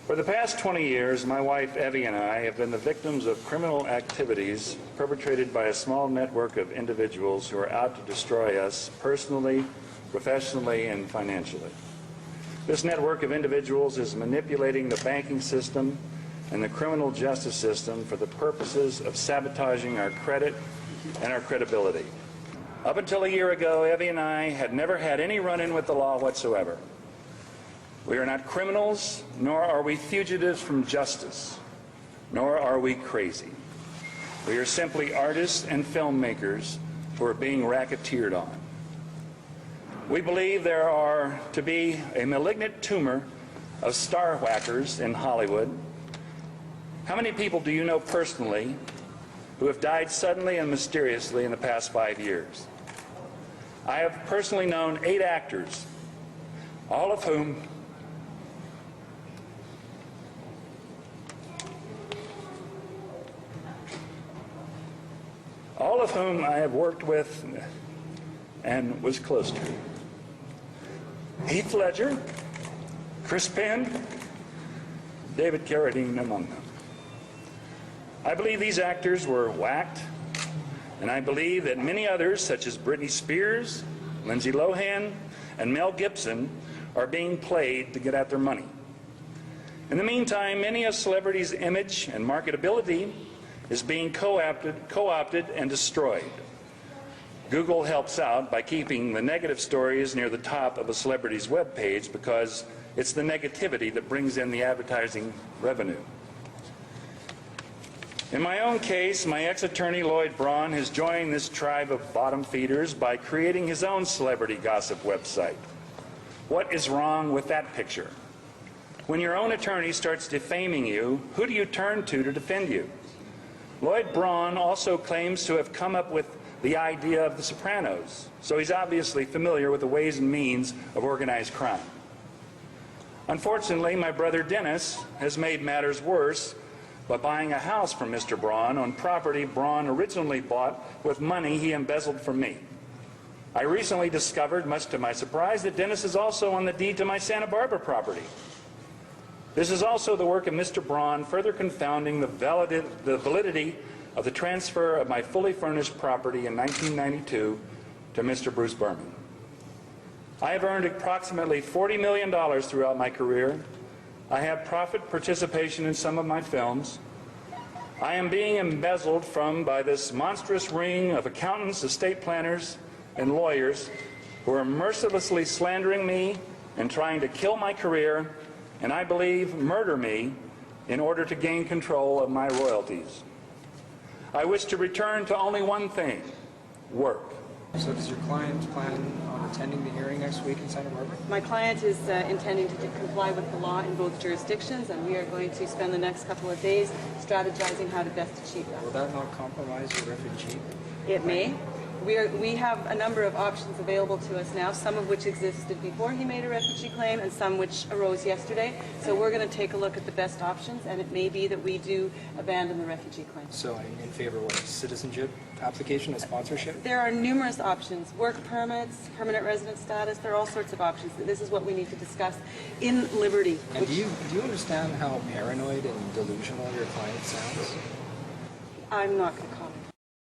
For the past 20 years, my wife Evie and I have been the victims of criminal activities perpetrated by a small network of individuals who are out to destroy us personally, professionally, and financially. This network of individuals is manipulating the banking system and the criminal justice system for the purposes of sabotaging our credit and our credibility. Up until a year ago, Evie and I had never had any run-in with the law whatsoever. We are not criminals, nor are we fugitives from justice, nor are we crazy. We are simply artists and filmmakers who are being racketeered on. We believe there are to be a malignant tumor of Star-Wackers in Hollywood. How many people do you know personally who have died suddenly and mysteriously in the past 5 years? I have personally known 8 actors, all of whom I have worked with and was close to. Heath Ledger, Chris Penn, David Carradine among them. I believe these actors were whacked, and I believe that many others, such as Britney Spears, Lindsay Lohan, and Mel Gibson, are being played to get at their money. In the meantime, many a celebrity's image and marketability is being co-opted and destroyed. Google helps out by keeping the negative stories near the top of a celebrity's web page because it's the negativity that brings in the advertising revenue. In my own case, my ex-attorney Lloyd Braun has joined this tribe of bottom feeders by creating his own celebrity gossip website. What is wrong with that picture? When your own attorney starts defaming you, who do you turn to defend you? Lloyd Braun also claims to have come up with the idea of The Sopranos, so he's obviously familiar with the ways and means of organized crime. Unfortunately, my brother Dennis has made matters worse by buying a house from Mr. Braun on property Braun originally bought with money he embezzled from me. I recently discovered, much to my surprise, that Dennis is also on the deed to my Santa Barbara property. This is also the work of Mr. Braun, further confounding the validity of the transfer of my fully furnished property in 1992 to Mr. Bruce Berman. I have earned approximately $40 million throughout my career. I have profit participation in some of my films. I am being embezzled from by this monstrous ring of accountants, estate planners, and lawyers who are mercilessly slandering me and trying to kill my career, and I believe murder me in order to gain control of my royalties. I wish to return to only one thing: work. So does your client plan on attending the hearing next week in Santa Barbara? My client is intending to comply with the law in both jurisdictions, and we are going to spend the next couple of days strategizing how to best achieve that. Will that not compromise your refugee? It may. We have a number of options available to us now, some of which existed before he made a refugee claim and some which arose yesterday. So we're going to take a look at the best options, and it may be that we do abandon the refugee claim. So in favor of what, citizenship application and sponsorship? There are numerous options: work permits, permanent resident status. There are all sorts of options. This is what we need to discuss in Liberty. And do you understand how paranoid and delusional your client sounds? I'm not going to comment.